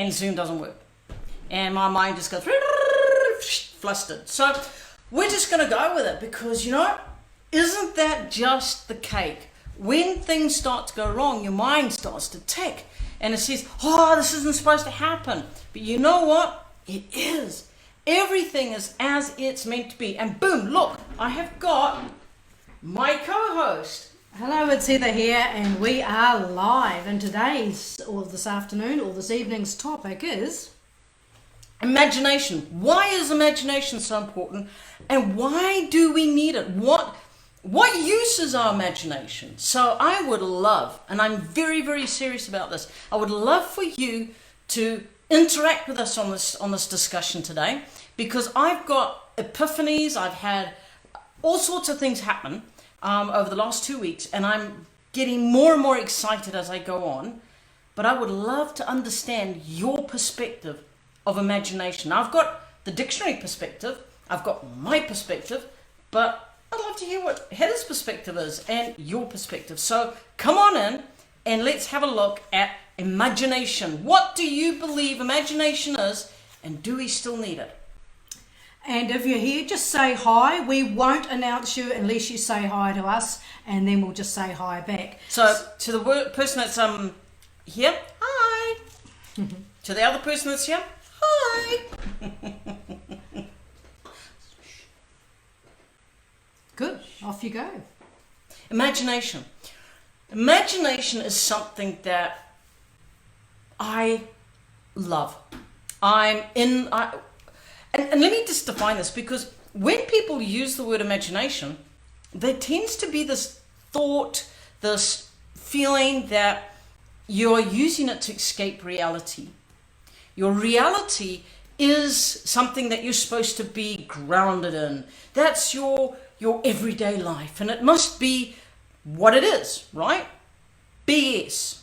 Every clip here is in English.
and Zoom doesn't work. And my mind just goes flustered. So we're just going to go with it because, isn't that just the cake? When things start to go wrong, your mind starts to tick. And it says, oh, this isn't supposed to happen. But you know what? It is. Everything is as it's meant to be. And boom, look, I have got my co-host. Hello, it's Heather here, and we are live. And today's, or this afternoon, or this evening's topic is... imagination. Why is imagination so important? And why do we need it? What use is our imagination? So I would love, and I'm very, very serious about this, I would love for you to interact with us on this discussion today, because I've got epiphanies, I've had all sorts of things happen over the last 2 weeks, and I'm getting more and more excited as I go on. But I would love to understand your perspective of imagination. Now, I've got the dictionary perspective, I've got my perspective, but I'd love to hear what Heather's perspective is and your perspective. So come on in and let's have a look at imagination. What do you believe imagination is, and do we still need it? And if you're here, just say hi. We won't announce you unless you say hi to us, and then we'll just say hi back. So to the person that's here, hi. To the other person that's here, hi. Good, off you go. Imagination. Imagination is something that I love. And let me just define this, because when people use the word imagination, there tends to be this thought, this feeling that you're using it to escape reality. Your reality is something that you're supposed to be grounded in. That's your everyday life, and it must be what it is, right? BS.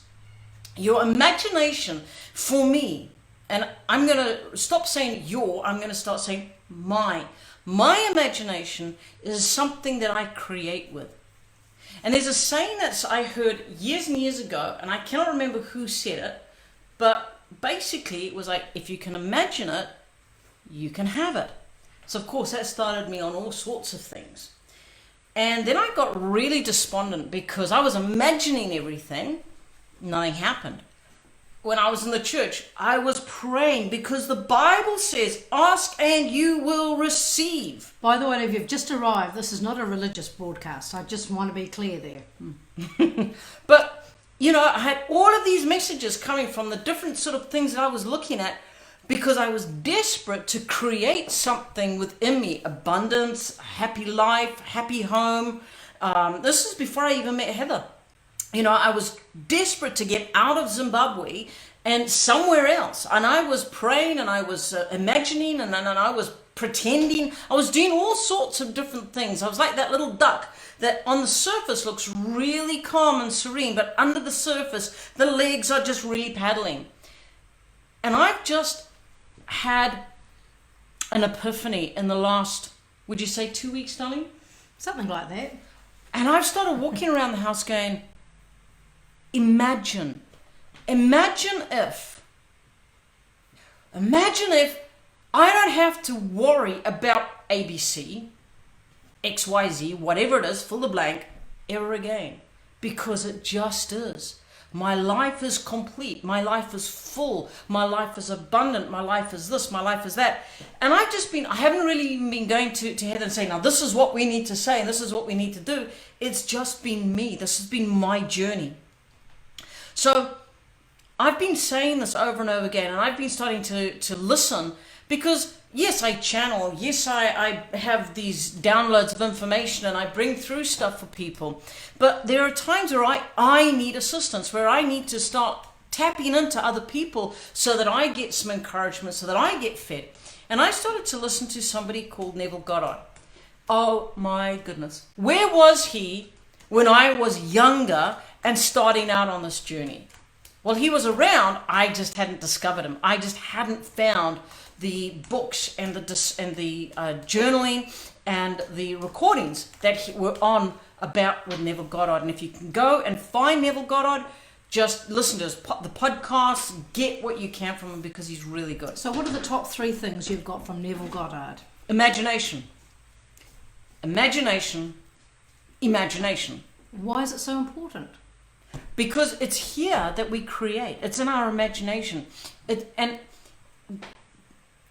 Your imagination, for me, and I'm going to stop saying I'm going to start saying my. My imagination is something that I create with. And there's a saying that I heard years and years ago, and I cannot remember who said it, but basically it was like, if you can imagine it, you can have it. So of course that started me on all sorts of things. And then I got really despondent because I was imagining everything, nothing happened. When I was in the church, I was praying because the Bible says, ask and you will receive. By the way, if you've just arrived, this is not a religious broadcast. I just want to be clear there. But, I had all of these messages coming from the different sort of things that I was looking at because I was desperate to create something within me. Abundance, happy life, happy home. This is before I even met Heather. I was desperate to get out of Zimbabwe and somewhere else. And I was praying and I was imagining and I was pretending. I was doing all sorts of different things. I was like that little duck that on the surface looks really calm and serene, but under the surface, the legs are just really paddling. And I've just had an epiphany in the last, would you say 2 weeks, darling? Something like that. And I've started walking around the house going, imagine if I don't have to worry about ABC, XYZ, whatever it is, fill the blank, ever again, because it just is. My life is complete. My life is full. My life is abundant. My life is this. My life is that. And I haven't really even been going to Heather and saying, now this is what we need to say and this is what we need to do. It's just been me. This has been my journey. So I've been saying this over and over again, and I've been starting to listen because, yes, I channel. Yes, I have these downloads of information and I bring through stuff for people. But there are times where I need assistance, where I need to start tapping into other people so that I get some encouragement, so that I get fed. And I started to listen to somebody called Neville Goddard. Oh my goodness. Where was he when I was younger and starting out on this journey? Well, he was around, I just hadn't discovered him. I just hadn't found the books and the journaling and the recordings that were on about with Neville Goddard. And if you can go and find Neville Goddard, just listen to the podcasts, get what you can from him because he's really good. So what are the top 3 things you've got from Neville Goddard? Imagination. Imagination. Imagination. Why is it so important? Because it's here that we create. It's in our imagination. And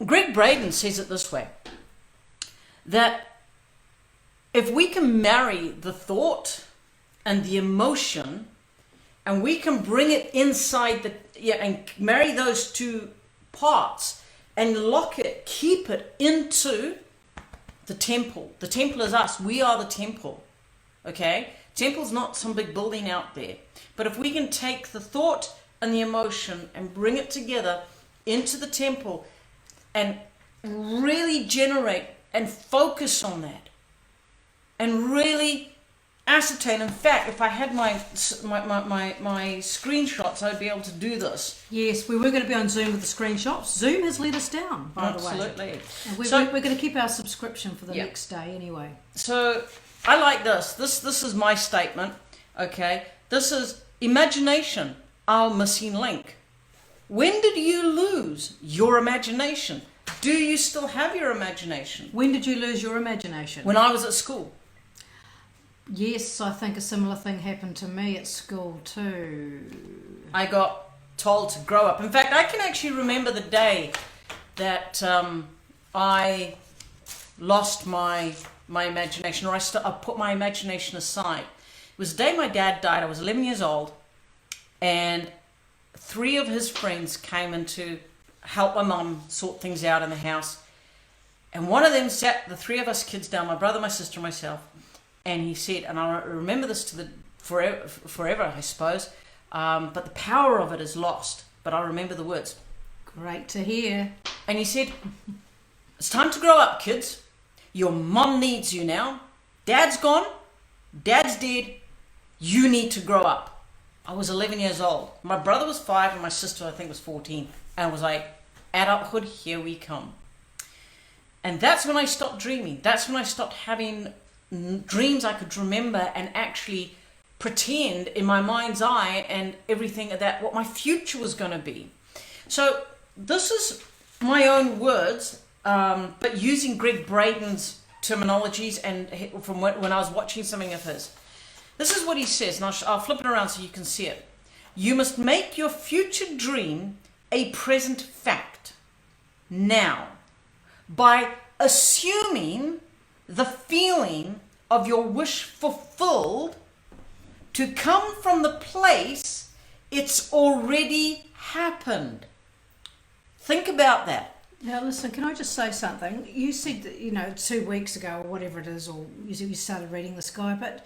Greg Braden says it this way, that if we can marry the thought and the emotion, and we can bring it inside and marry those 2 parts and lock it, keep it into the temple. The temple is us. We are the temple. Okay? Temple's not some big building out there. But if we can take the thought and the emotion and bring it together into the temple and really generate and focus on that and really ascertain. In fact, if I had my screenshots, I'd be able to do this. Yes, we were going to be on Zoom with the screenshots. Zoom has let us down, by the way. Absolutely. And we're going to keep our subscription for the Yeah. next day anyway. So I like this. This is my statement. Okay. This is imagination, our missing link. When did you lose your imagination? Do you still have your imagination? When did you lose your imagination? When I was at school. Yes, I think a similar thing happened to me at school too. I got told to grow up. In fact, I can actually remember the day that I lost my imagination, or I put my imagination aside. It was the day my dad died. I was 11 years old, and 3 of his friends came in to help my mum sort things out in the house. And one of them sat the 3 of us kids down, my brother, my sister, and myself, and he said, and I remember this to the forever, I suppose, but the power of it is lost. But I remember the words. Great to hear. And he said, it's time to grow up, kids. Your mum needs you now. Dad's gone. Dad's dead. You need to grow up. I was 11 years old. My brother was 5 and my sister, I think, was 14. And I was like, adulthood, here we come. And that's when I stopped dreaming. That's when I stopped having dreams I could remember and actually pretend in my mind's eye and everything that what my future was going to be. So this is my own words, but using Greg Braden's terminologies and from when I was watching something of his. This is what he says, and I'll flip it around so you can see it. You must make your future dream a present fact now by assuming the feeling of your wish fulfilled to come from the place it's already happened. Think about that. Now listen, can I just say something? You said that, 2 weeks ago or whatever it is, or you started reading this guy, but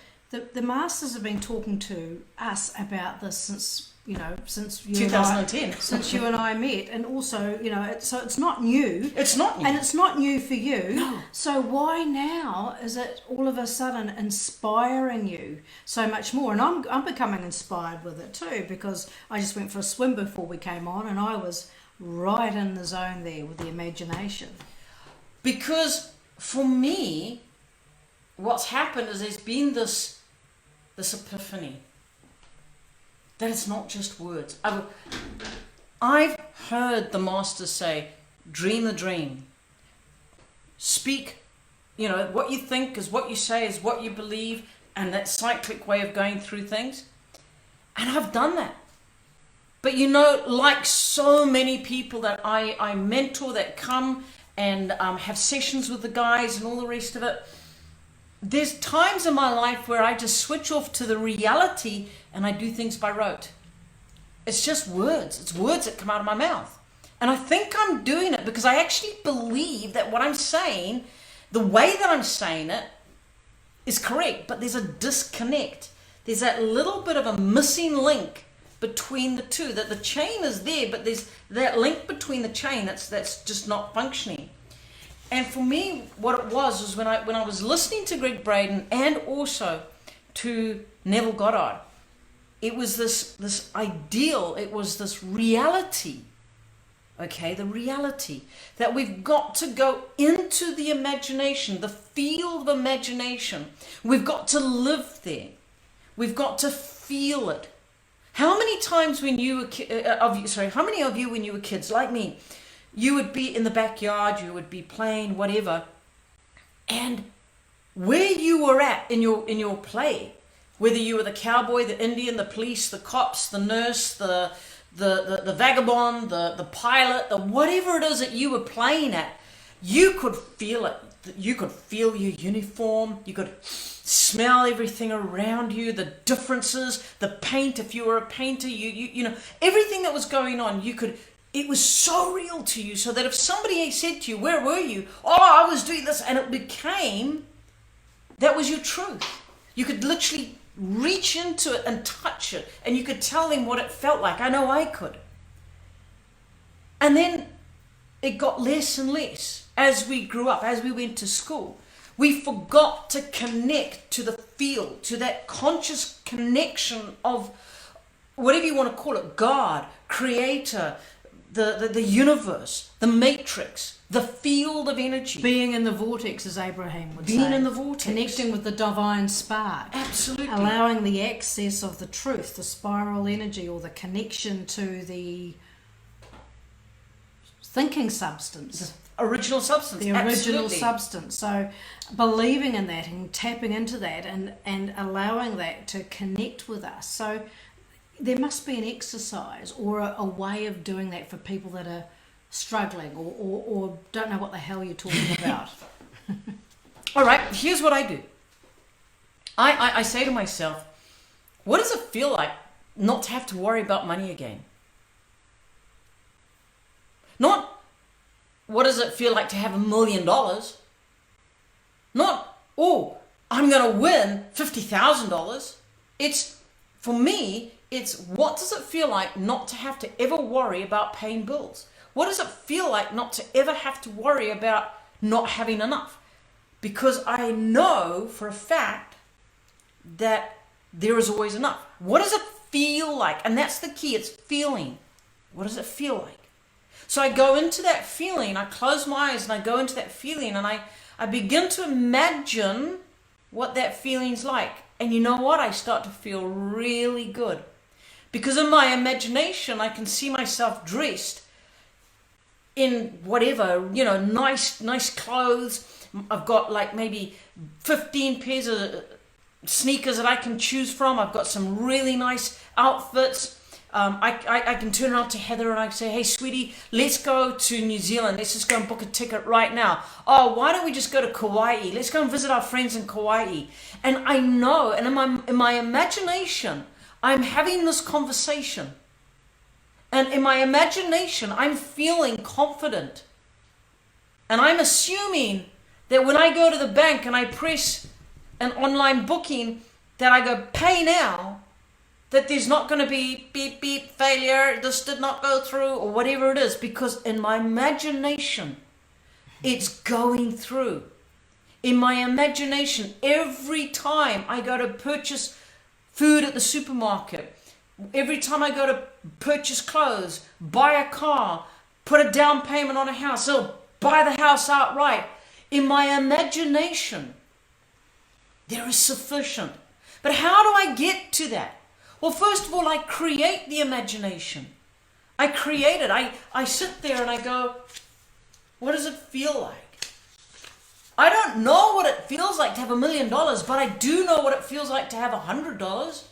the masters have been talking to us about this since you 2010. Since you and I met, and also, so it's not new. It's not new. And it's not new for you. No. So why now is it all of a sudden inspiring you so much more? And I'm becoming inspired with it too, because I just went for a swim before we came on, and I was right in the zone there with the imagination. Because for me, what's happened is there's been this epiphany. That it's not just words. I've heard the masters say, dream the dream. Speak, what you think is what you say is what you believe, and that cyclic way of going through things. And I've done that. But like so many people that I mentor that come and have sessions with the guys and all the rest of it, there's times in my life where I just switch off to the reality and I do things by rote. It's just words. It's words that come out of my mouth. And I think I'm doing it because I actually believe that what I'm saying, the way that I'm saying it, is correct. But there's a disconnect. There's that little bit of a missing link between the two. That the chain is there, but there's that link between the chain that's just not functioning. And for me, what it was when I was listening to Greg Braden and also to Neville Goddard, it was this ideal, it was this reality, okay, the reality that we've got to go into the imagination, the field of imagination. We've got to live there. We've got to feel it. How many times when you were how many of you when you were kids like me, you would be in the backyard, you would be playing whatever, and where you were at in your play, whether you were the cowboy, the Indian, the police, the cops, the nurse, the vagabond, the pilot, the whatever it is that you were playing at, you could feel it. You could feel your uniform. You could smell everything around you, the differences, the paint. If you were a painter, you know everything that was going on. It was so real to you. So that if somebody said to you, "Where were you?" "Oh, I was doing this," and it became that was your truth. You could literally reach into it and touch it, and you could tell them what it felt like. I know I could. And then it got less and less as we grew up, as we went to school. We forgot to connect to the field, to that conscious connection of whatever you want to call it, God, Creator, the universe, the matrix, the field of energy. Being in the vortex, as Abraham would say. Being in the vortex. Connecting with the divine spark. Absolutely. Allowing the access of the truth, the spiral energy, or the connection to the thinking substance. Original substance. The original Absolutely. substance. So believing in that and tapping into that and allowing that to connect with us. So there must be an exercise or a way of doing that for people that are struggling or don't know what the hell you're talking about. All right, here's what I do. I say to myself, what does it feel like not to have to worry about money again? Not what does it feel like to have $1 million? Not, oh, I'm going to win $50,000. It's, for me, it's what does it feel like not to have to ever worry about paying bills? What does it feel like not to ever have to worry about not having enough? Because I know for a fact that there is always enough. What does it feel like? And that's the key, it's feeling. What does it feel like? So I go into that feeling, I close my eyes and I go into that feeling and I begin to imagine what that feeling's like. And you know what? I start to feel really good. Because in my imagination, I can see myself dressed in whatever, you know, nice clothes. I've got like maybe 15 pairs of sneakers that I can choose from. I've got some really nice outfits. I can turn around to Heather and I say, hey, sweetie, let's go to New Zealand. Let's just go and book a ticket right now. Oh, why don't we just go to Kauai? Let's go and visit our friends in Kauai. And I know, and in my imagination, I'm having this conversation. And in my imagination, I'm feeling confident. And I'm assuming that when I go to the bank and I press an online booking, that I go pay now, that there's not going to be beep, beep, failure, this did not go through, or whatever it is, because in my imagination, it's going through. In my imagination, every time I go to purchase food at the supermarket, every time I go to purchase clothes, buy a car, put a down payment on a house, or buy the house outright, in my imagination, there is sufficient. But how do I get to that? Well, first of all, I create the imagination. I create it. I sit there and I go, what does it feel like? I don't know what it feels like to have $1 million, but I do know what it feels like to have $100.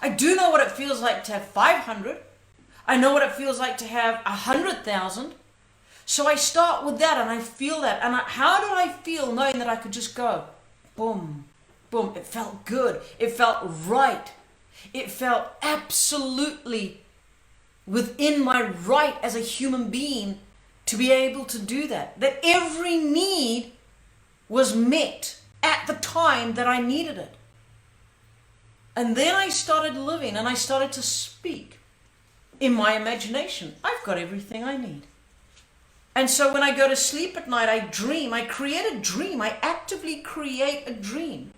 I do know what it feels like to have 500. I know what it feels like to have 100,000. So I start with that and I feel that. And how do I feel knowing that I could just go, boom, boom. It felt good. It felt right. It felt absolutely within my right as a human being to be able to do that. That every need was met at the time that I needed it. And then I started living and I started to speak in my imagination. I've got everything I need. And so when I go to sleep at night, I dream. I create a dream. I actively create a dream.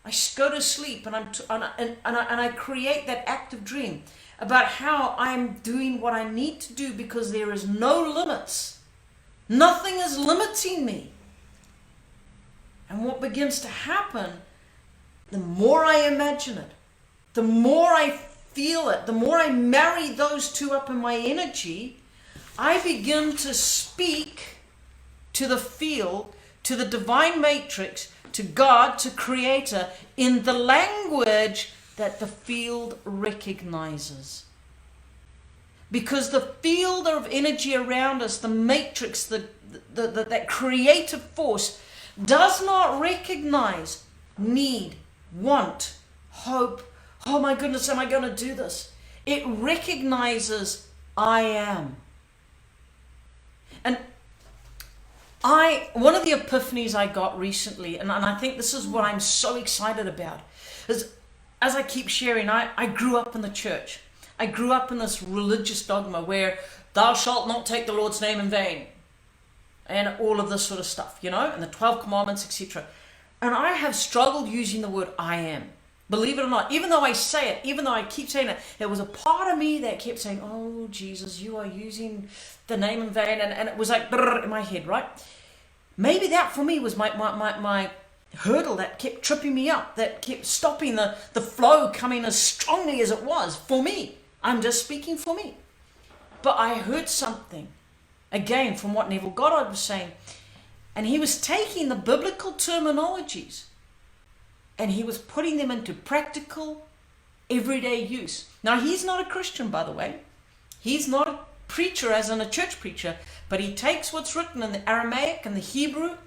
I go to sleep and I create that active dream about how I'm doing what I need to do because there is no limits. Nothing is limiting me. And what begins to happen, the more I imagine it, the more I feel it, the more I marry those two up in my energy, I begin to speak to the field, to the divine matrix, to God, to Creator, in the language that the field recognizes. Because the field of energy around us, the matrix, that creative force, does not recognize need, want, hope. Oh my goodness, am I going to do this? It recognizes I am. And one of the epiphanies I got recently, and I think this is what I'm so excited about, is as I keep sharing, I grew up in the church. I grew up in this religious dogma where thou shalt not take the Lord's name in vain, and all of this sort of stuff, and the 12 commandments, etc. And I have struggled using the word I am. Believe it or not, even though I say it, even though I keep saying it, there was a part of me that kept saying, oh, Jesus, you are using the name in vain. And it was like in my head, right? Maybe that for me was my hurdle that kept tripping me up, that kept stopping the flow coming as strongly as it was for me. I'm just speaking for me. But I heard something, again, from what Neville Goddard was saying. And he was taking the biblical terminologies and he was putting them into practical, everyday use. Now, he's not a Christian, by the way. He's not a preacher, as in a church preacher, but he takes what's written in the Aramaic and the Hebrew,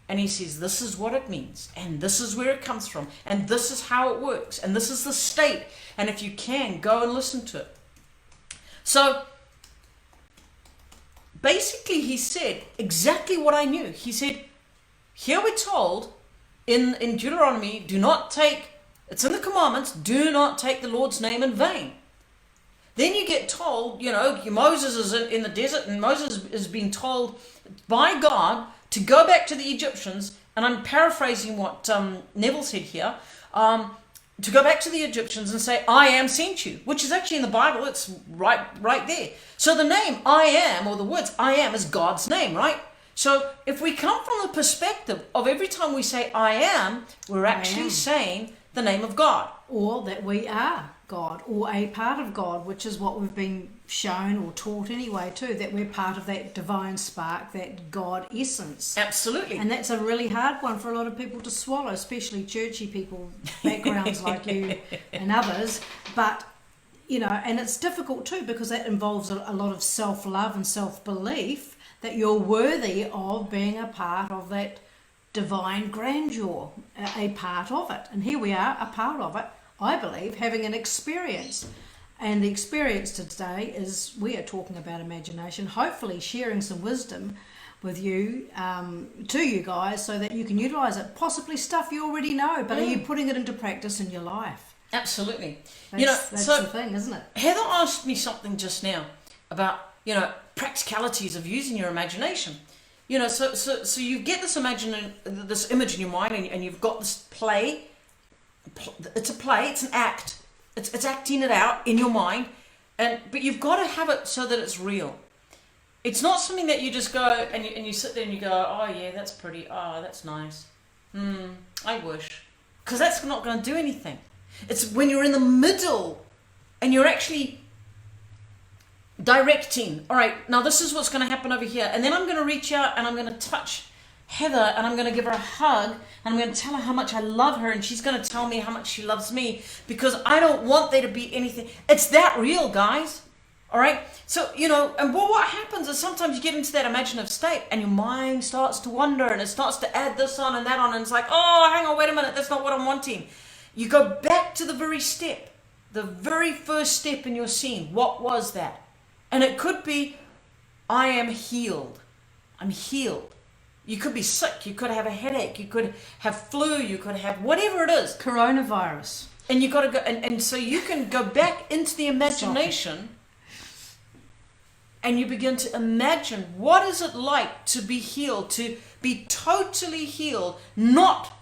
and he says, this is what it means, and this is where it comes from, and this is how it works, and this is the state, and if you can, go and listen to it. So, basically, he said exactly what I knew. He said, here we're told in Deuteronomy, do not take, it's in the commandments, do not take the Lord's name in vain. Then you get told, Moses is in the desert, and Moses is being told by God to go back to the Egyptians, and I'm paraphrasing what Neville said here, to go back to the Egyptians and say, I am sent you, which is actually in the Bible, it's right there. So the name I am, or the words I am, is God's name, right? So if we come from the perspective of every time we say I am, we're actually saying the name of God. Or that we are God, or a part of God, which is what we've been shown or taught anyway too, that we're part of that divine spark, that God essence. Absolutely. And that's a really hard one for a lot of people to swallow, especially churchy people, backgrounds like you and others. But, and it's difficult too, because that involves a lot of self-love and self-belief that you're worthy of being a part of that divine grandeur, a part of it. And here we are, a part of it, I believe, having an experience. And the experience today is, we are talking about imagination, hopefully sharing some wisdom with you, to you guys, so that you can utilize it. Possibly stuff you already know, but are you putting it into practice in your life? Absolutely. That's the thing, isn't it? Heather asked me something just now about, practicalities of using your imagination. So you get this image in your mind, and you've got this play. It's a play, it's an act. It's acting it out in your mind, but you've got to have it so that it's real. It's not something that you just go and you sit there and you go, oh yeah, that's pretty, oh that's nice. I wish. Because that's not going to do anything. It's when you're in the middle and you're actually directing, all right, now this is what's going to happen over here, and then I'm going to reach out and I'm going to touch Heather, and I'm going to give her a hug, and I'm going to tell her how much I love her, and she's going to tell me how much she loves me, because I don't want there to be anything. It's that real, guys. All right? So, and what happens is sometimes you get into that imaginative state, and your mind starts to wander, and it starts to add this on and that on, and it's like, oh, hang on, wait a minute, that's not what I'm wanting. You go back to the very step, the very first step in your scene. What was that? And it could be, I am healed. I'm healed. You could be sick, you could have a headache, you could have flu, you could have whatever it is. Coronavirus. And you got to go, and so you can go back into the imagination and you begin to imagine, what is it like to be healed, to be totally healed, not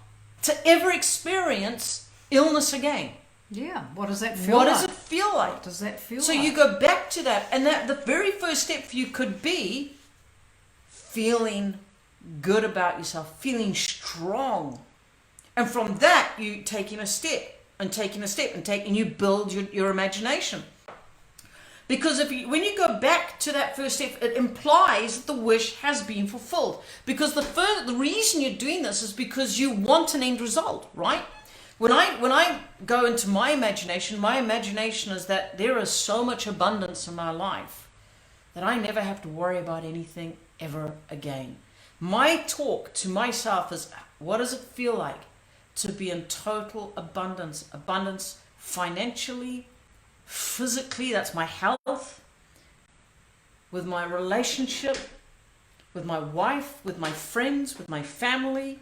to ever experience illness again. Yeah, what does that feel like? What does it feel like? What does that feel so like? You go back to that, and that the very first step for you could be feeling good about yourself, feeling strong. And from that, you taking a step. and taking a step and you build your imagination. Because when you go back to that first step, it implies that the wish has been fulfilled. Because the reason you're doing this is because you want an end result, right? When I go into my imagination is that there is so much abundance in my life that I never have to worry about anything ever again. My talk to myself is, what does it feel like to be in total abundance? Abundance financially, physically, that's my health, with my relationship, with my wife, with my friends, with my family,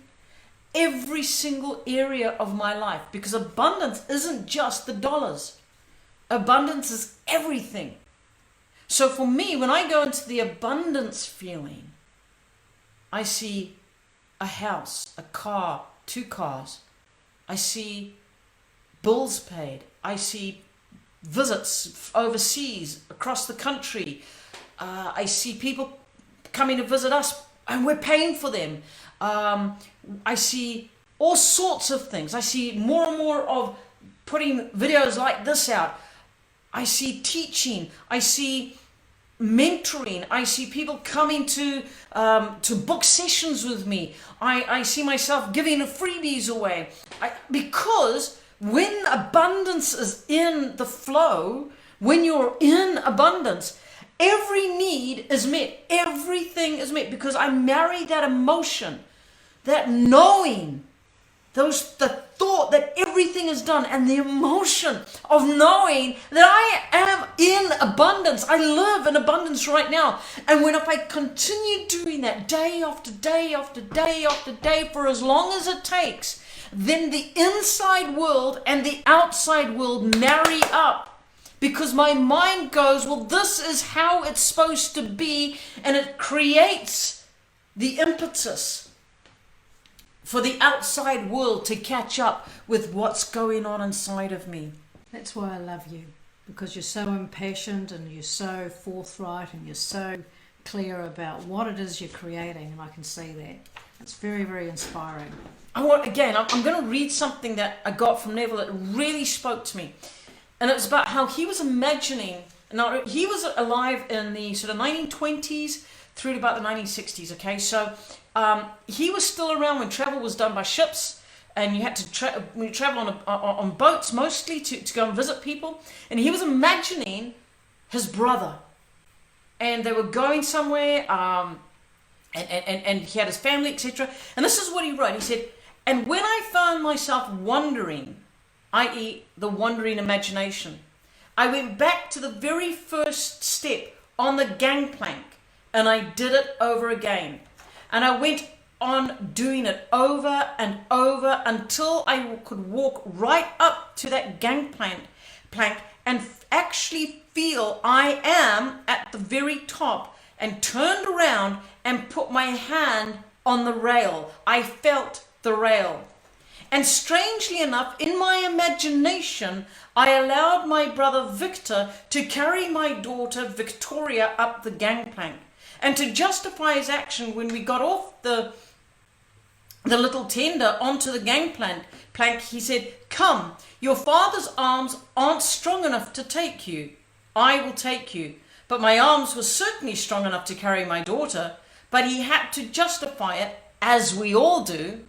every single area of my life. Because abundance isn't just the dollars. Abundance is everything. So for me, when I go into the abundance feeling, I see a house, a car, 2 cars. I see bills paid. I see visits overseas, across the country. I see people coming to visit us and we're paying for them. I see all sorts of things. I see more and more of putting videos like this out. I see teaching. I see mentoring. I see people coming to book sessions with me. I see myself giving freebies away. Because when abundance is in the flow, when you're in abundance, every need is met. Everything is met, because I marry that emotion, that knowing, the thought that everything is done, and the emotion of knowing that I am in abundance. I live in abundance right now. And if I continue doing that day after day after day after day for as long as it takes, then the inside world and the outside world marry up. Because my mind goes, well, this is how it's supposed to be, and it creates the impetus for the outside world to catch up with what's going on inside of me. That's why I love you, because you're so impassioned and you're so forthright and you're so clear about what it is you're creating, and I can see that. It's very, very inspiring. I'm going to read something that I got from Neville that really spoke to me. And it's about how he was imagining. Now, he was alive in the sort of 1920s through to about the 1960s, okay? So he was still around when travel was done by ships, and you had to travel on boats mostly to go and visit people. And he was imagining his brother. And they were going somewhere, and he had his family, etc. And this is what he wrote. He said, and when I found myself wandering, i.e. the wandering imagination, I went back to the very first step on the gangplank, and I did it over again. And I went on doing it over and over until I could walk right up to that gangplank and actually feel I am at the very top, and turned around and put my hand on the rail. I felt the rail. And strangely enough, in my imagination, I allowed my brother Victor to carry my daughter Victoria up the gangplank. And to justify his action, when we got off the little tender onto the gangplank, he said, "Come, your father's arms aren't strong enough to take you. I will take you." But my arms were certainly strong enough to carry my daughter. But he had to justify it, as we all do.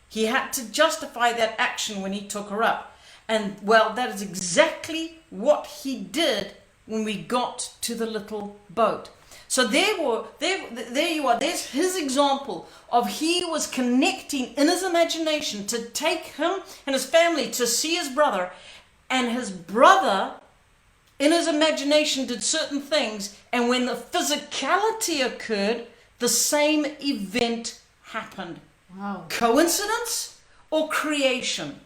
He had to justify that action when he took her up. And, well, that is exactly what he did when we got to the little boat. So there you are. There's his example of he was connecting in his imagination to take him and his family to see his brother. And his brother, in his imagination, did certain things. And when the physicality occurred, the same event happened. Wow. Coincidence or creation?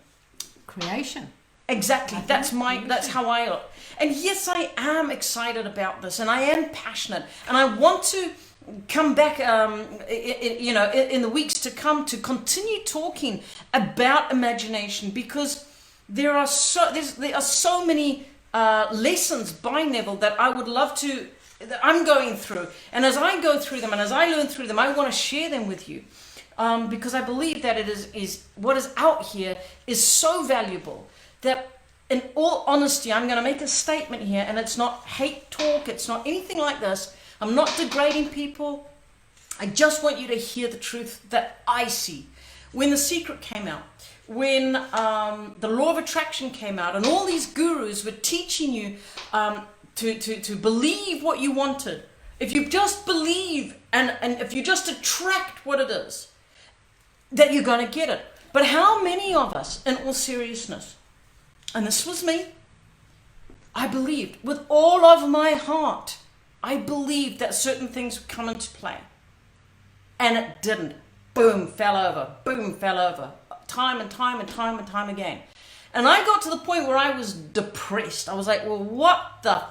Creation. Exactly. That's how I look. And yes, I am excited about this, and I am passionate, and I want to come back, in the weeks to come, to continue talking about imagination, because there are so many lessons by Neville that I would love to, that I'm going through, and as I go through them and as I learn through them, I want to share them with you, because I believe that it is what is out here is so valuable that in all honesty, I'm going to make a statement here, and it's not hate talk, it's not anything like this. I'm not degrading people. I just want you to hear the truth that I see. When The Secret came out, when the Law of Attraction came out, and all these gurus were teaching you to believe what you wanted. If you just believe, and if you just attract what it is, that you're going to get it. But how many of us, in all seriousness, and this was me, I believed with all of my heart, I believed that certain things would come into play. And it didn't. Boom, fell over. Boom, fell over. Time and time and time and time again. And I got to the point where I was depressed. I was like, well, what the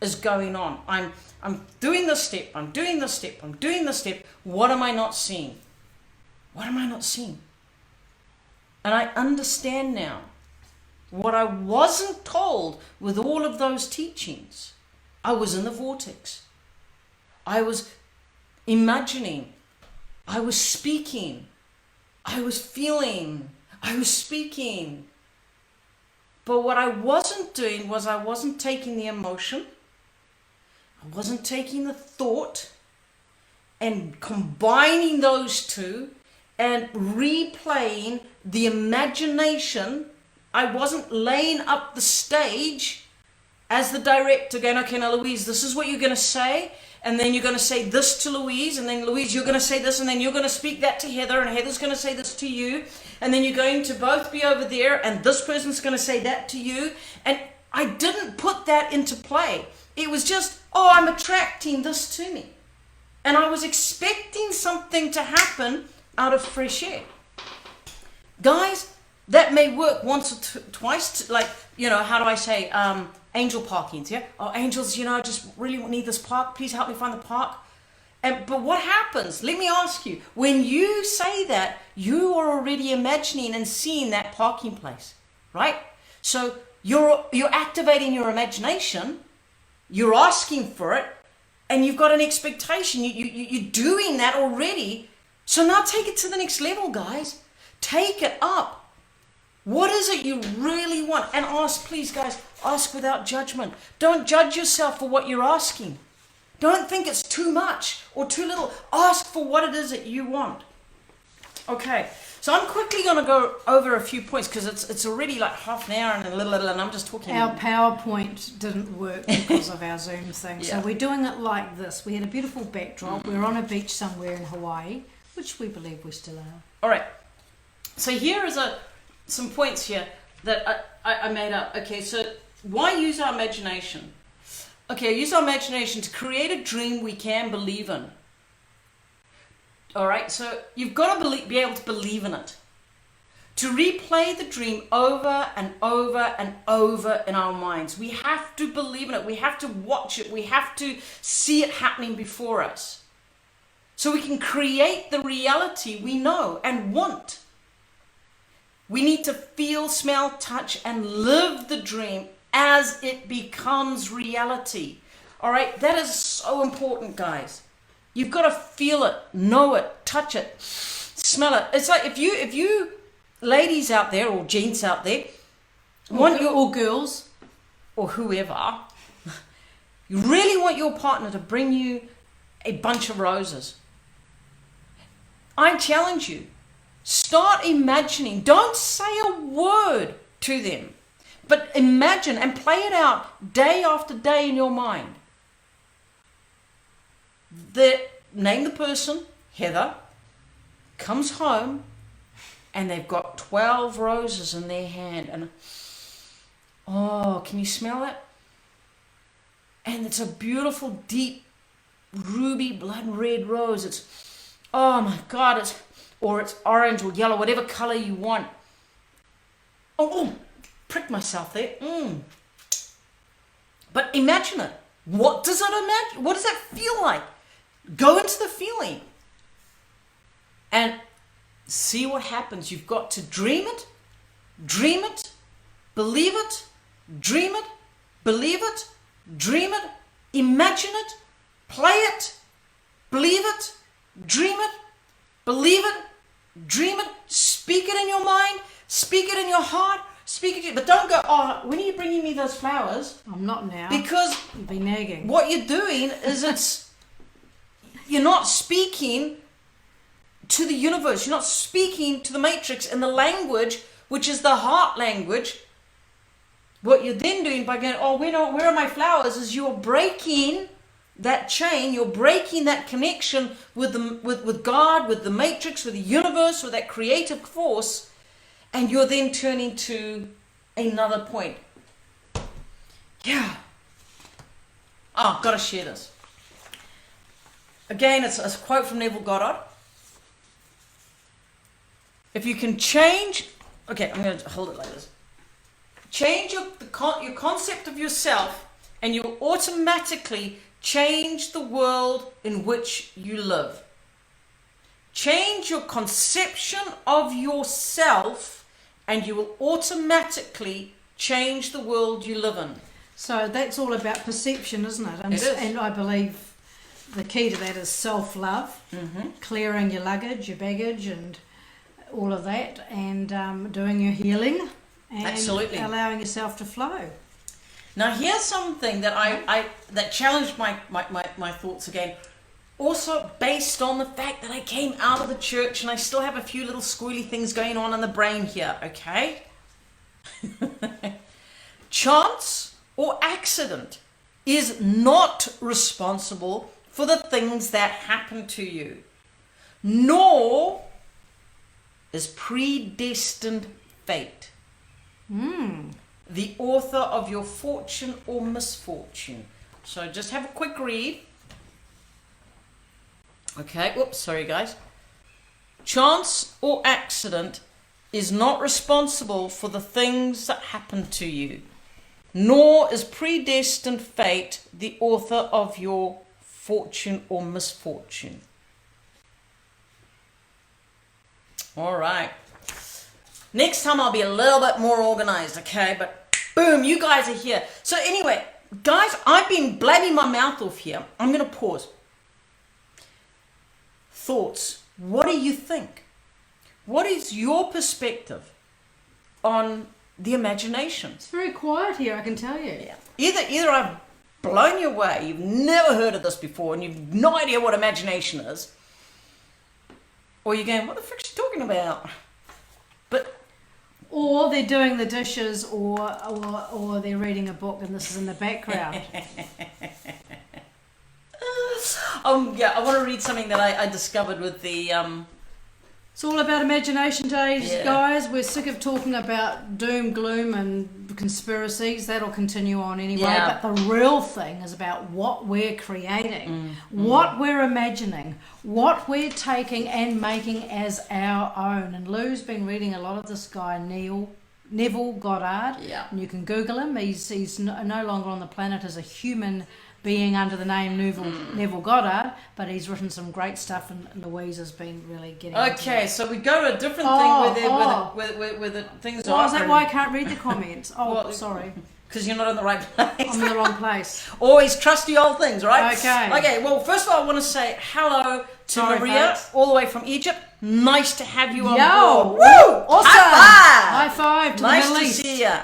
is going on? I'm doing this step. I'm doing this step. I'm doing this step. What am I not seeing? What am I not seeing? And I understand now what I wasn't told with all of those teachings. I was in the vortex. I was imagining. I was speaking. I was feeling. I was speaking. But what I wasn't doing was I wasn't taking the emotion. I wasn't taking the thought and combining those two and replaying the imagination. I wasn't laying up the stage as the director going, okay, now Louise, this is what you're going to say. And then you're going to say this to Louise, and then Louise, you're going to say this, and then you're going to speak that to Heather, and Heather's going to say this to you, and then you're going to both be over there, and this person's going to say that to you. And I didn't put that into play. It was just, oh, I'm attracting this to me. And I was expecting something to happen out of fresh air. Guys, that may work once or twice, like, you know, how do I say, angel parkings, yeah? Oh, angels, you know, I just really need this park. Please help me find the park. But what happens? Let me ask you. When you say that, you are already imagining and seeing that parking place, right? So you're activating your imagination. You're asking for it, and you've got an expectation. You're doing that already. So now take it to the next level, guys. Take it up. What is it you really want? And ask, please, guys, ask without judgment. Don't judge yourself for what you're asking. Don't think it's too much or too little. Ask for what it is that you want. Okay, so I'm quickly going to go over a few points because it's already like half an hour and a little, and I'm just talking. Our PowerPoint didn't work because of our Zoom thing. Yeah. So we're doing it like this. We had a beautiful backdrop. We're on a beach somewhere in Hawaii, which we believe we still are. All right. So here is some points here that I made up. Okay, so why use our imagination? Okay, use our imagination to create a dream we can believe in. All right, so you've got to be able to believe in it. To replay the dream over and over and over in our minds. We have to believe in it. We have to watch it. We have to see it happening before us. So we can create the reality we know and want. We need to feel, smell, touch, and live the dream as it becomes reality. All right, that is so important, guys. You've got to feel it, know it, touch it, smell it. It's like if you ladies out there or gents out there or girls or whoever, you really want your partner to bring you a bunch of roses. I challenge you. Start imagining. Don't say a word to them, but imagine and play it out day after day in your mind. Name the person, Heather, comes home and they've got 12 roses in their hand. And oh, can you smell it? And it's a beautiful, deep, ruby, blood red rose. It's, oh my God, it's orange or yellow, whatever color you want. Oh, prick myself there. But imagine it. What does it imagine? What does that feel like? Go into the feeling and see what happens. You've got to dream it, believe it, dream it, believe it, dream it, imagine it, play it, believe it, dream it, believe it, dream it, speak it in your mind, speak it in your heart, speak speaking to you, but don't go, oh, when are you bringing me those flowers? I'm not now. Because You'd be nagging. what you're doing is you're not speaking to the universe. You're not speaking to the matrix in the language, which is the heart language. What you're then doing by going, oh, where are my flowers, is you're breaking that chain, you're breaking that connection with God, with the matrix, with the universe, with that creative force, and you're then turning to another point. Yeah. Oh, gotta share this. Again, it's a quote from Neville Goddard. If you can change, okay, I'm going to hold it like this. Change your concept of yourself, and you'll automatically change the world in which you live. Change your conception of yourself, and you will automatically change the world you live in. So that's all about perception, isn't it? And, It is. And I believe the key to that is self-love, clearing your luggage, your baggage, and all of that, and doing your healing, and Absolutely. allowing yourself to flow. Now here's something that I that challenged my thoughts again. Also based on the fact that I came out of the church and I still have a few little squirrely things going on in the brain here, okay? Chance or accident is not responsible for the things that happen to you, nor is predestined fate the author of your fortune or misfortune. So just have a quick read. Okay, whoops, sorry guys. Chance or accident is not responsible for the things that happen to you, nor is predestined fate the author of your fortune or misfortune. All right. Next time I'll be a little bit more organized, okay? But boom, you guys are here. So anyway, guys, I've been blabbing my mouth off here. I'm going to pause. Thoughts. What do you think? What is your perspective on the imagination? It's very quiet here, I can tell you. Yeah. Either I've blown you away, you've never heard of this before, and you've no idea what imagination is, or you're going, what the frick's she talking about? But Or they're doing the dishes, or they're reading a book and this is in the background. yeah, I want to read something that I discovered with the It's all about imagination days, Yeah. guys. We're sick of talking about doom, gloom and conspiracies. That'll continue on anyway. Yeah. But the real thing is about what we're creating, what we're imagining, what we're taking and making as our own. And Lou's been reading a lot of this guy, Neville Goddard. Yeah. And you can Google him. He's no longer on the planet as a human being under the name Neville Goddard, but he's written some great stuff, and Louise has been really getting into Okay, it. so we go to a different Oh, thing where the things Well, are. is that why I can't read the comments? Oh, Well, sorry. Because you're not in the right place. I'm in the wrong place. Always trusty old things, right? Okay. Okay, well, first of all, I want to say hello to Sorry, Maria, folks. all the way from Egypt. Nice to have you on Yo! board. Woo! Awesome! High five! High five to Nice the Middle to East. see ya.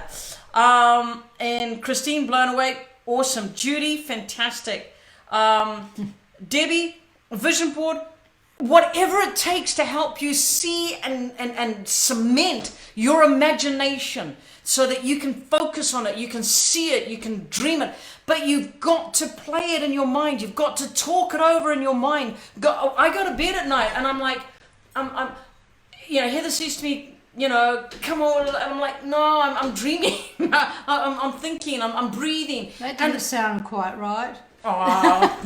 And Christine, blown away. Awesome. Judy, fantastic. Debbie, vision board. Whatever it takes to help you see and cement your imagination so that you can focus on it, you can see it, you can dream it, but you've got to play it in your mind. You've got to talk it over in your mind. I go to bed at night and I'm like, Heather says to me, come on. I'm like, no, I'm dreaming. I'm thinking. I'm breathing. That didn't sound quite right. Oh.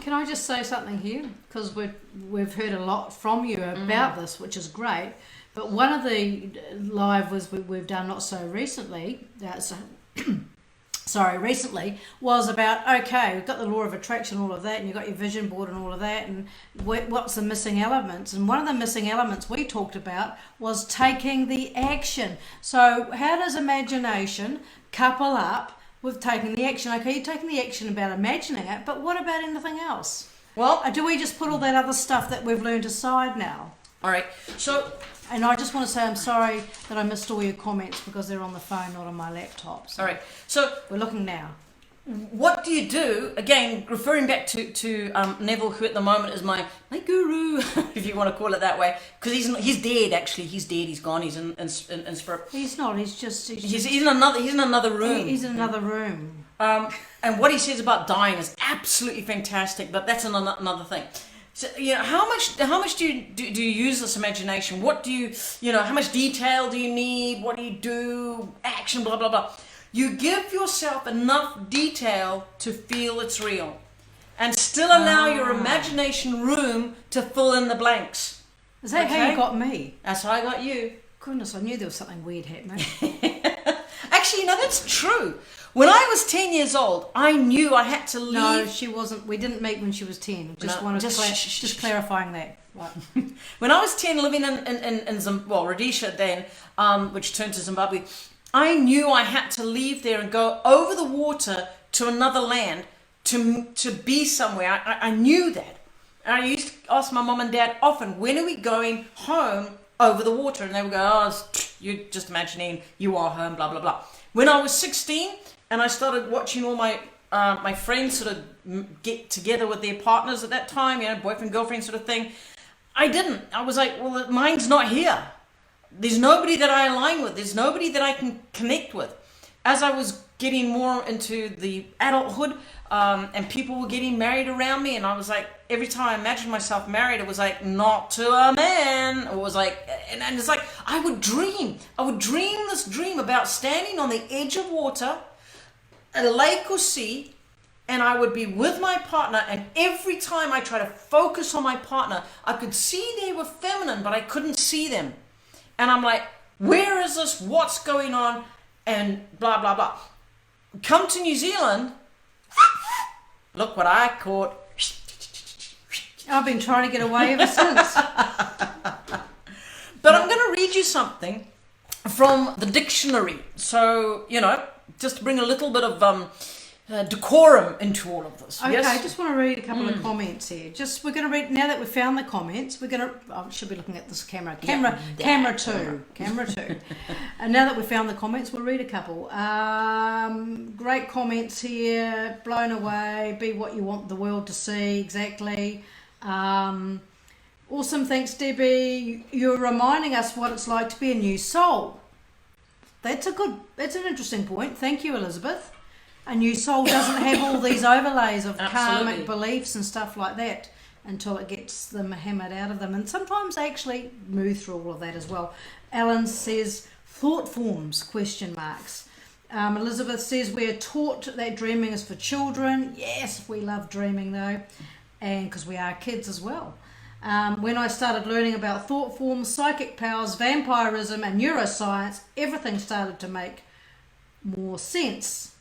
Can I just say something here? Because we've heard a lot from you about this, which is great. But one of the live we've done not so recently, recently, was about, okay, we've got the law of attraction, all of that, and you've got your vision board and all of that, and what's the missing elements? And one of the missing elements we talked about was taking the action. So how does imagination couple up with taking the action? Okay, you're taking the action about imagining it, but what about anything else? Well, Do we just put all that other stuff that we've learned aside now? All right. So, And I just want to say I'm sorry that I missed all your comments because they're on the phone, not on my laptop. So all right. So, we're looking now. what do you do? Again, referring back to Neville, who at the moment is my guru, if you want to call it that way, because he's dead. Actually, he's dead. He's gone. He's in spirit. He's not. He's He's in another room. He's in another room. And what he says about dying is absolutely fantastic. But that's another thing. So, how much do you use this imagination? What do how much detail do you need? What do you do? Action, blah blah blah. You give yourself enough detail to feel it's real, and still allow your imagination room to fill in the blanks. Is that how you got me? That's how I got you. Goodness, I knew there was something weird happening. Actually, that's true. When I was 10 years old, I knew I had to leave. No, she wasn't. We didn't meet when she was 10. Just clarifying that. Right. When I was 10, living in Rhodesia then, which turned to Zimbabwe, I knew I had to leave there and go over the water to another land to be somewhere. I knew that. And I used to ask my mom and dad often, when are we going home over the water? And they would go, oh, you're just imagining you are home, blah, blah, blah. When I was 16 and I started watching all my friends sort of get together with their partners at that time, boyfriend, girlfriend sort of thing, I didn't. I was like, well, mine's not here. There's nobody that I align with. There's nobody that I can connect with. As I was getting more into the adulthood, and people were getting married around me, and I was like, every time I imagined myself married, it was like, not to a man. It was like, and it's like, I would dream this dream about standing on the edge of water, a lake or sea, and I would be with my partner, and every time I try to focus on my partner, I could see they were feminine, but I couldn't see them. And I'm like, where is this? What's going on? And blah, blah, blah. Come to New Zealand. Look what I caught. I've been trying to get away ever since. But I'm going to read you something from the dictionary. So, just to bring a little bit of decorum into all of this. Okay, Yes? I just want to read a couple of comments here. We're going to read, now that we've found the comments, I should be looking at this camera two. And now that we've found the comments, we'll read a couple. Great comments here. Blown away. Be what you want the world to see. Exactly. Awesome. Thanks, Debbie. You're reminding us what it's like to be a new soul. That's an interesting point. Thank you, Elizabeth. A new soul doesn't have all these overlays of karmic beliefs and stuff like that until it gets them hammered out of them. And sometimes they actually move through all of that as well. Alan says, thought forms, question marks. Elizabeth says, we're taught that dreaming is for children. Yes, we love dreaming though. And because we are kids as well. When I started learning about thought forms, psychic powers, vampirism and neuroscience, everything started to make more sense.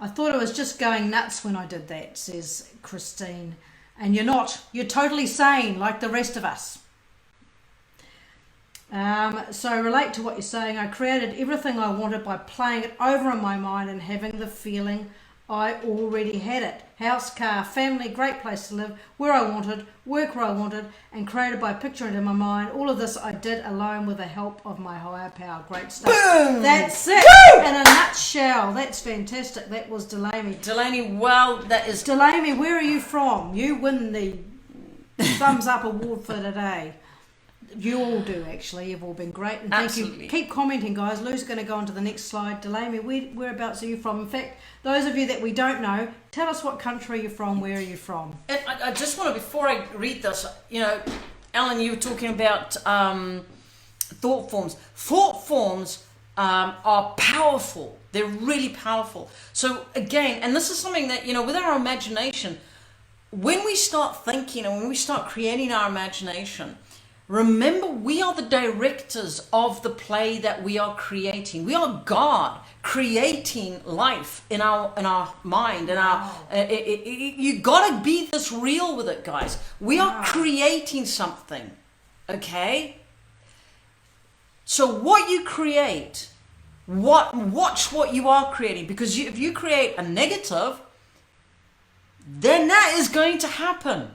I thought I was just going nuts when I did that, says Christine. And you're not. You're totally sane like the rest of us. So relate to what you're saying. I created everything I wanted by playing it over in my mind and having the feeling I already had it. House, car, family, great place to live, where I wanted, work where I wanted, and created by picturing it in my mind. All of this I did alone with the help of my higher power. Great stuff. Boom! That's it. Woo! In a nutshell. That's fantastic. That was Delaney. That is... Delaney, where are you from? You win the thumbs up award for today. You all do, actually. You've all been great. And thank Absolutely. you. Keep commenting, guys. Lou's going to go on to the next slide. Delaney, whereabouts are you from? In fact, those of you that we don't know, tell us what country you're from. Where are you from? And I just want to, before I read this, Alan, you were talking about thought forms. Thought forms are powerful. They're really powerful. So again, and this is something that, with our imagination, when we start thinking and when we start creating our imagination, remember, we are the directors of the play that we are creating. We are God creating life in our mind. You gotta be this real with it, guys. We are creating something, okay? So what you create, watch what you are creating, because if you create a negative, then that is going to happen.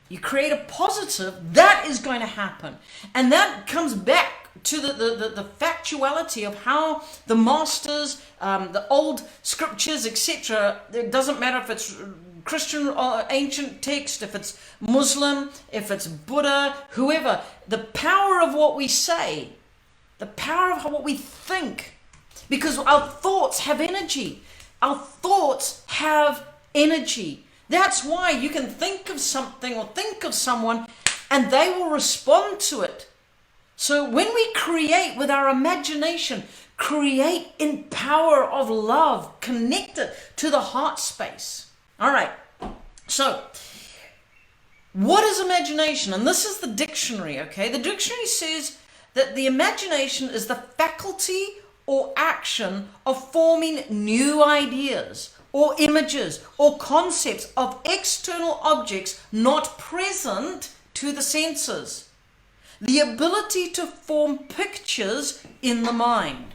you create a positive, that is going to happen. And that comes back to the factuality of how the masters, the old scriptures, etc. It doesn't matter if it's Christian or ancient text, if it's Muslim, if it's Buddha, whoever, the power of what we say, the power of what we think, because our thoughts have energy. Our thoughts have energy. That's why you can think of something or think of someone and they will respond to it. So when we create with our imagination, create in power of love, connect it to the heart space. All right. So what is imagination? And this is the dictionary, okay? The dictionary says that the imagination is the faculty or action of forming new ideas or images or concepts of external objects not present to the senses. The ability to form pictures in the mind.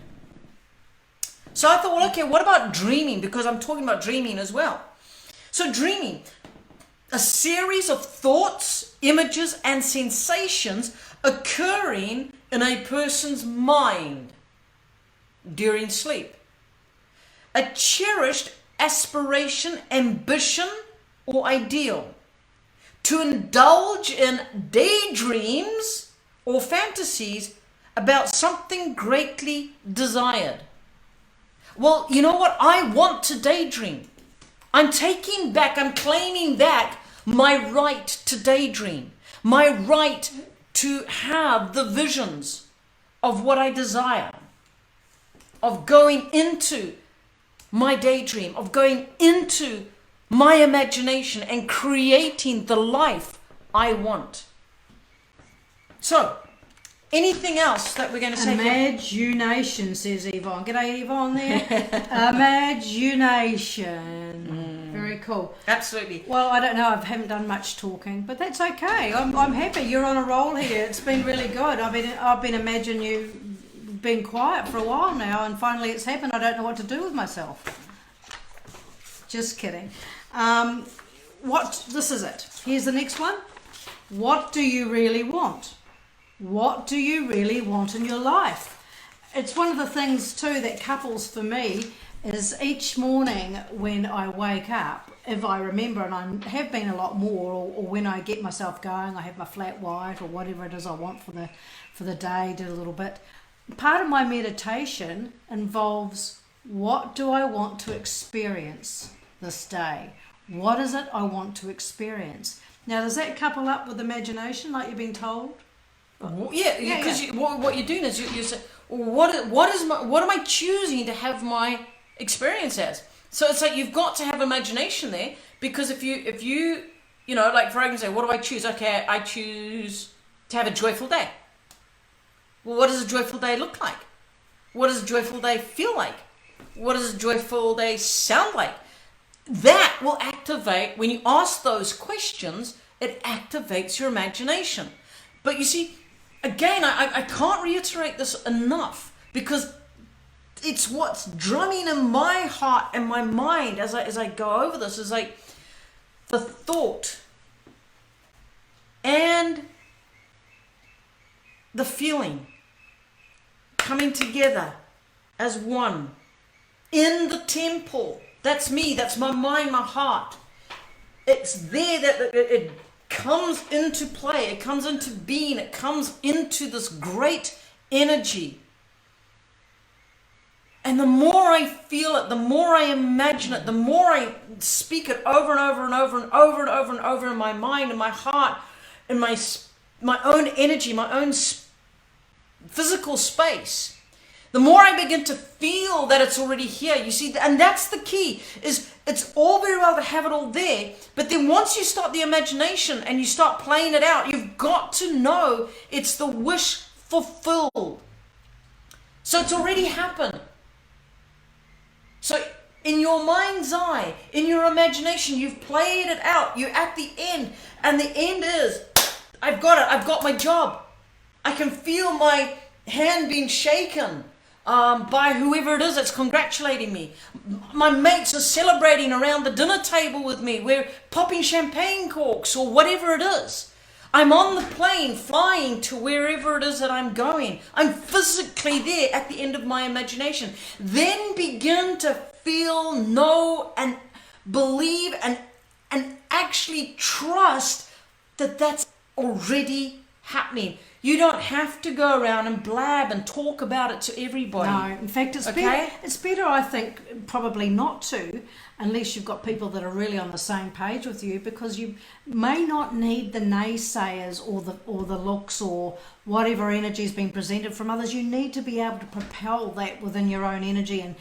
So I thought, well, okay, what about dreaming? Because I'm talking about dreaming as well. So dreaming, a series of thoughts, images, and sensations occurring in a person's mind during sleep. A cherished aspiration, ambition, or ideal. To indulge in daydreams or fantasies about something greatly desired. Well, you know what? I want to daydream. I'm claiming back my right to daydream. My right to have the visions of what I desire. Of going into my daydream, of going into my imagination and creating the life I want. So, anything else that we're going to say? Imagination, says Yvonne. G'day, Yvonne there. Imagination. Very cool. Absolutely. Well, I don't know. I haven't done much talking, but that's okay. I'm happy. You're on a roll here. It's been really good. I've been imagining you been quiet for a while now, and finally it's happened. I don't know what to do with myself. Just kidding. This is it. Here's the next one. What do you really want? What do you really want in your life? It's one of the things too that couples for me is each morning when I wake up, if I remember, and I have been a lot more, or when I get myself going, I have my flat white or whatever it is I want for the day, did a little bit. Part of my meditation involves, what do I want to experience this day? What is it I want to experience? Now, does that couple up with imagination, like you've been told? Yeah, because what you're doing is you say, what am I choosing to have my experience as? So it's like you've got to have imagination there, because if you like, for example, say, what do I choose? Okay, I choose to have a joyful day. Well, what does a joyful day look like? What does a joyful day feel like? What does a joyful day sound like? That will activate, when you ask those questions, it activates your imagination. But you see, again, I can't reiterate this enough, because it's what's drumming in my heart and my mind as I go over this, is like the thought and the feeling coming together as one in the temple. That's me, that's my mind, my heart. It's there that it comes into play, it comes into being, it comes into this great energy. And the more I feel it, the more I imagine it, the more I speak it over and over and over and over and over and over in my mind and my heart, in my own energy, my own physical space, the more I begin to feel that it's already here. You see, and that's the key, is it's all very well to have it all there, but then once you start the imagination and you start playing it out, you've got to know it's the wish fulfilled. So it's already happened. So in your mind's eye, in your imagination, you've played it out. You're at the end, and the end is, I've got it. I've got my job. I can feel my hand being shaken. by whoever it is that's congratulating me. My mates are celebrating around the dinner table with me. We're popping champagne corks or whatever it is. I'm on the plane flying to wherever it is that I'm going. I'm physically there at the end of my imagination. Then begin to feel, know, and believe and actually trust that that's already happening. You don't have to go around and blab and talk about it to everybody. No, in fact, it's better, I think, probably not to, unless you've got people that are really on the same page with you, because you may not need the naysayers or the looks or whatever energy has been presented from others. You need to be able to propel that within your own energy, and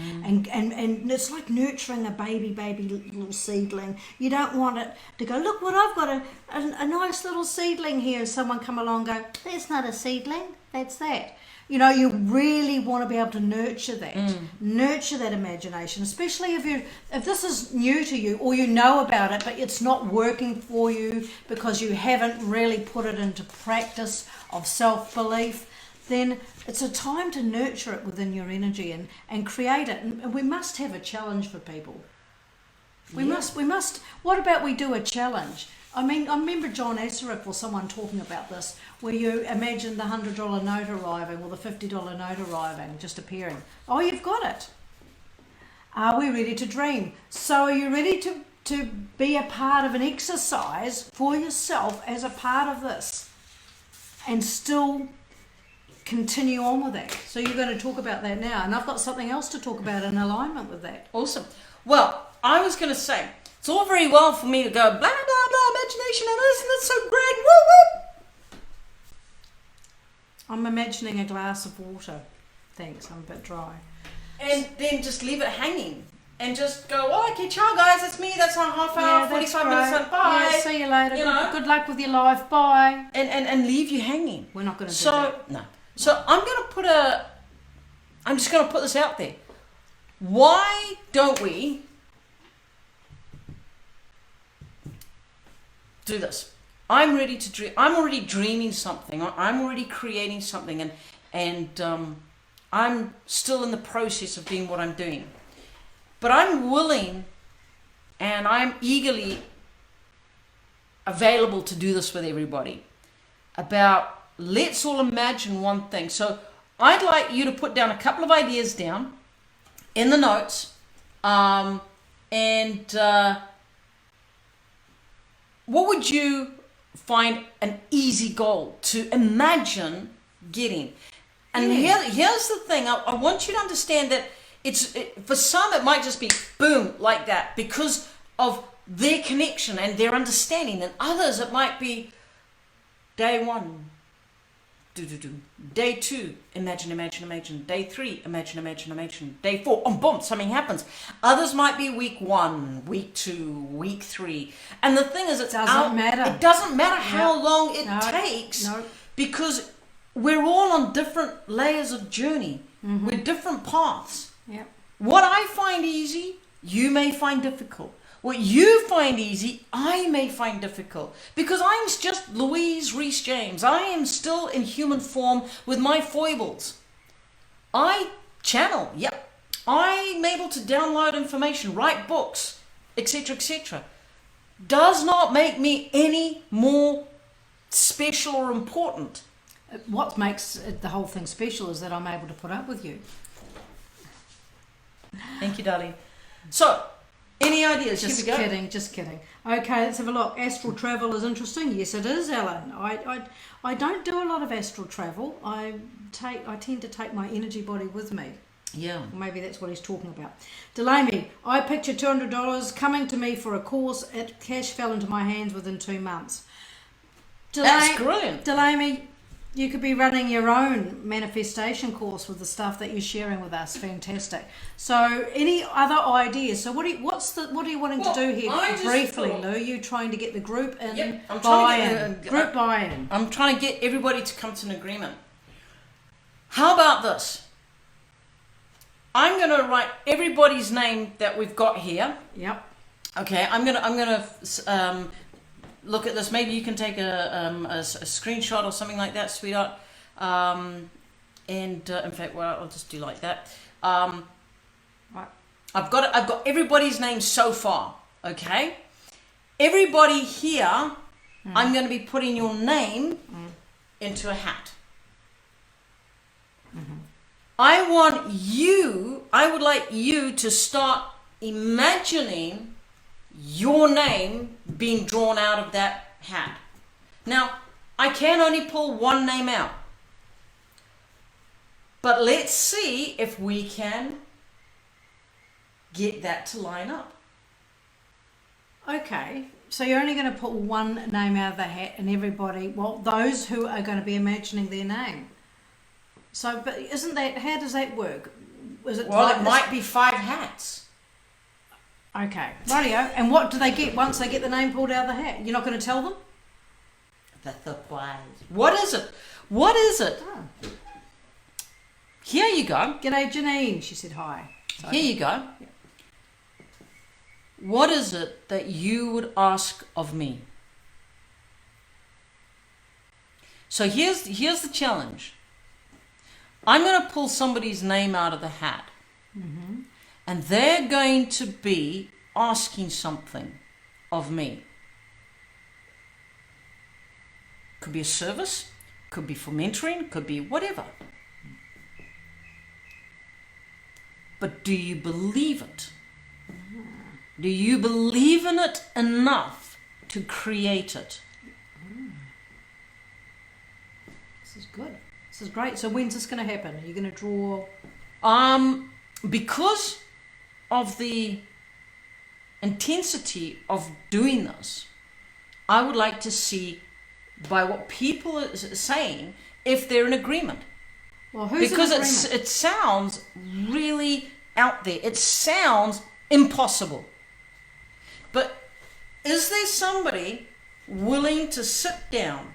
it's like nurturing a baby little seedling. You don't want it to go, look what I've got, a nice little seedling here, and someone come along and go, that's not a seedling, that's that. You know, you really want to be able to nurture that imagination, especially if this is new to you, or you know about it but it's not working for you because you haven't really put it into practice of self-belief. Then it's a time to nurture it within your energy and create it. And we must have a challenge for people. We must. What about we do a challenge? I mean, I remember John Asserick or someone talking about this, where you imagine the $100 note arriving or the $50 note arriving, just appearing. Oh, you've got it. Are we ready to dream? So are you ready to be a part of an exercise for yourself as a part of this and still continue on with that? So you're going to talk about that now, and I've got something else to talk about in alignment with that. Awesome. Well, I was going to say, it's all very well for me to go, blah, blah, blah, imagination, and isn't it so great? Woo, woo. I'm imagining a glass of water. Thanks, I'm a bit dry. And then just leave it hanging. And just go, oh, okay, ciao guys, that's me, that's our half hour, 45 minutes, bye. Yeah, see you later. You know? Good luck with your life, bye. And leave you hanging. We're not going to do that. No. So I'm just going to put this out there. Why don't we do this? I'm ready to dream. I'm already dreaming something. I'm already creating something, and I'm still in the process of doing what I'm doing. But I'm willing and I'm eagerly available to do this with everybody. Let's all imagine one thing. So I'd like you to put down a couple of ideas down in the notes, and what would you find an easy goal to imagine getting? And here's the thing. I want you to understand that for some it might just be boom like that because of their connection and their understanding, and others it might be day 1, day 2, imagine, day 3, imagine, day 4, boom, something happens. Others might be week 1, week 2, week 3, and the thing is, it doesn't matter how long it takes, because we're all on different layers of journey. We're different paths. Yep. What I find easy, you may find difficult. What you find easy, I may find difficult. Because I'm just Louise Reiss-James. I am still in human form with my foibles. I channel, yep. I'm able to download information, write books, etc., etc. Does not make me any more special or important. What makes the whole thing special is that I'm able to put up with you. Thank you, darling. So, any ideas? Just kidding. Okay, let's have a look. Astral travel is interesting. Yes, it is, Ellen. I don't do a lot of astral travel. I tend to take my energy body with me. Yeah. Or maybe that's what he's talking about. Delaney, I picture $200 coming to me for a course. Cash fell into my hands within 2 months. That's brilliant. Delaney, you could be running your own manifestation course with the stuff that you're sharing with us. Fantastic. So, any other ideas? So, what are you wanting to do here briefly, Lou? You trying to get the group in? Yep, I'm trying to get group buy-in. I'm trying to get everybody to come to an agreement. How about this? I'm going to write everybody's name that we've got here. Yep. Okay. I'm gonna look at this. Maybe you can take a screenshot or something like that, sweetheart. And in fact, well, I'll just do like that. Right. I've got everybody's name so far. Okay, everybody here. I'm going to be putting your name into a hat. I would like you to start imagining your name being drawn out of that hat. Now, I can only pull one name out. But let's see if we can get that to line up. Okay, so you're only going to put one name out of the hat and everybody, well, those who are going to be imagining their name. So, but isn't that, how does that work? Is it Well, like it might be 5 hats. Okay, rightio. And what do they get once they get the name pulled out of the hat? You're not going to tell them? The surprise. What is it? What is it? Oh. Here you go. G'day, Janine. She said hi. So, Here you go. Yeah. What is it that you would ask of me? So here's the challenge. I'm going to pull somebody's name out of the hat. And they're going to be asking something of me. Could be a service, could be for mentoring, could be whatever. But do you believe it? Do you believe in it enough to create it? This is good. This is great. So when's this going to happen? Are you going to draw? Because of the intensity of doing this, I would like to see by what people are saying if they're in agreement. Well, who's Because in agreement? it sounds really out there. It sounds impossible. But is there somebody willing to sit down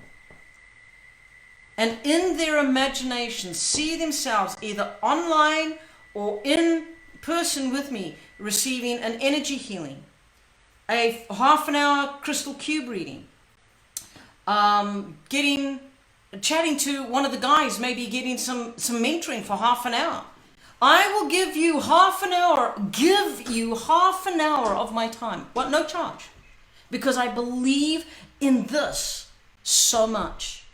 and in their imagination see themselves either online or in person with me receiving an energy healing, a half an hour crystal cube reading, chatting to one of the guys, maybe getting some mentoring for half an hour. I will give you half an hour of my time. Well, no charge. Because I believe in this so much.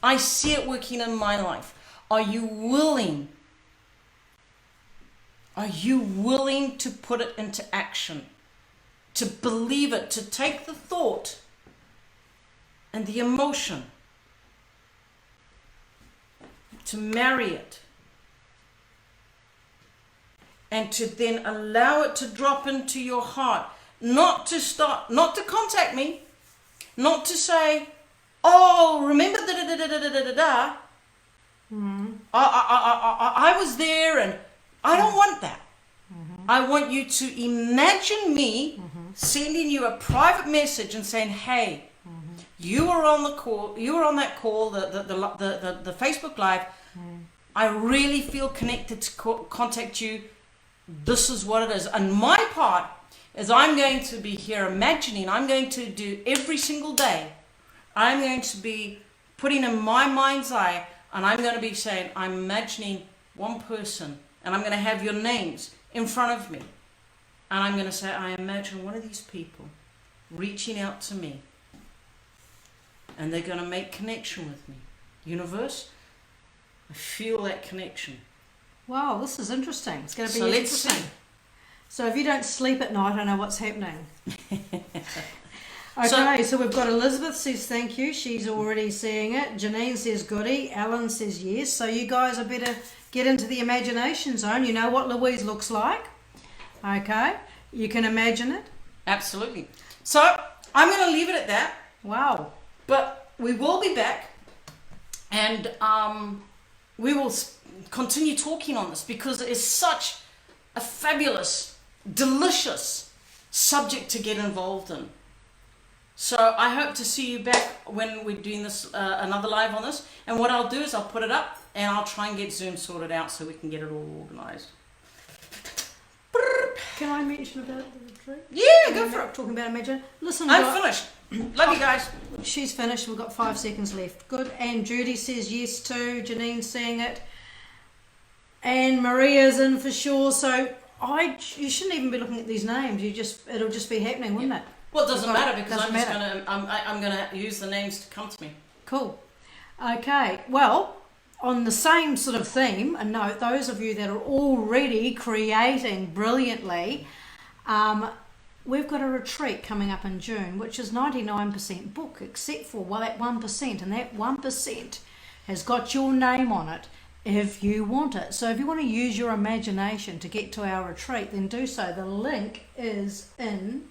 I see it working in my life. Are you willing? Are you willing to put it into action? To believe it, to take the thought and the emotion, to marry it, and to then allow it to drop into your heart. Not to contact me, not to say, oh, remember da-da-da-da-da-da-da-da. I was there, and I don't want that. I want you to imagine me sending you a private message and saying, hey, you were on the call, the Facebook Live. I really feel connected to contact you. This is what it is. And my part is I'm going to be here imagining, I'm going to do every single day, I'm going to be putting in my mind's eye, and I'm going to be saying, I'm imagining one person, and I'm going to have your names in front of me. And I'm going to say, I imagine one of these people reaching out to me, and they're going to make connection with me. Universe, I feel that connection. Wow, this is interesting. It's going to be So let's interesting. see. So if you don't sleep at night, I know what's happening. Okay, so we've got Elizabeth says thank you. She's already seeing it. Janine says goody. Alan says yes. So you guys are better get into the imagination zone. You know what Louise looks like. Okay, you can imagine it. Absolutely. So I'm going to leave it at that. Wow. But we will be back, and we will continue talking on this because it is such a fabulous, delicious subject to get involved in. So I hope to see you back when we're doing this another live on this. And what I'll do is I'll put it up and I'll try and get Zoom sorted out so we can get it all organized. Can I mention about the retreat? Yeah, go for it. Talking about imagine. Listen, I'm finished. Love you guys. She's finished. We've got 5 seconds left. Good. And Judy says yes too. Janine's seeing it. And Maria's in for sure. So you shouldn't even be looking at these names. It'll just be happening, wouldn't it? Well, it doesn't matter because Doesn't I'm gonna use the names to come to me. Cool. Okay. Well, on the same sort of theme, and note those of you that are already creating brilliantly, we've got a retreat coming up in June, which is 99% book, except for that 1%, and that 1% has got your name on it if you want it. So if you want to use your imagination to get to our retreat, then do so. The link is in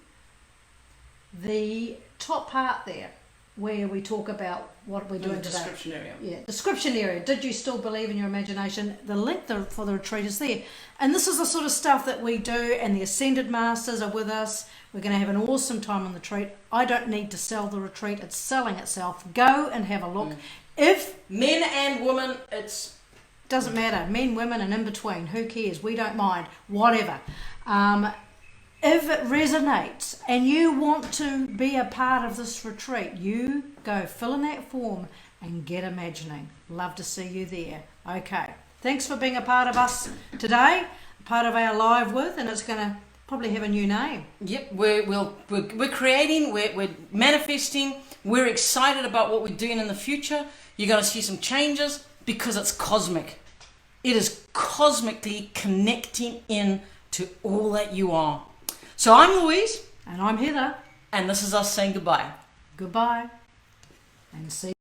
the top part there, where we talk about what we're doing today. Description area. Yeah, description area. Did you still believe in your imagination? The link for the retreat is there. And this is the sort of stuff that we do, and the Ascended Masters are with us. We're going to have an awesome time on the retreat. I don't need to sell the retreat. It's selling itself. Go and have a look. If men and women, it's... Doesn't matter. Men, women, and in between. Who cares? We don't mind. Whatever. If it resonates and you want to be a part of this retreat, you go fill in that form and get imagining. Love to see you there. Okay. Thanks for being a part of us today, part of our live with, and it's going to probably have a new name. Yep, we're creating, we're manifesting, we're excited about what we're doing in the future. You're going to see some changes because it's cosmic. It is cosmically connecting in to all that you are. So I'm Louise. And I'm Heather. And this is us saying goodbye. Goodbye. And see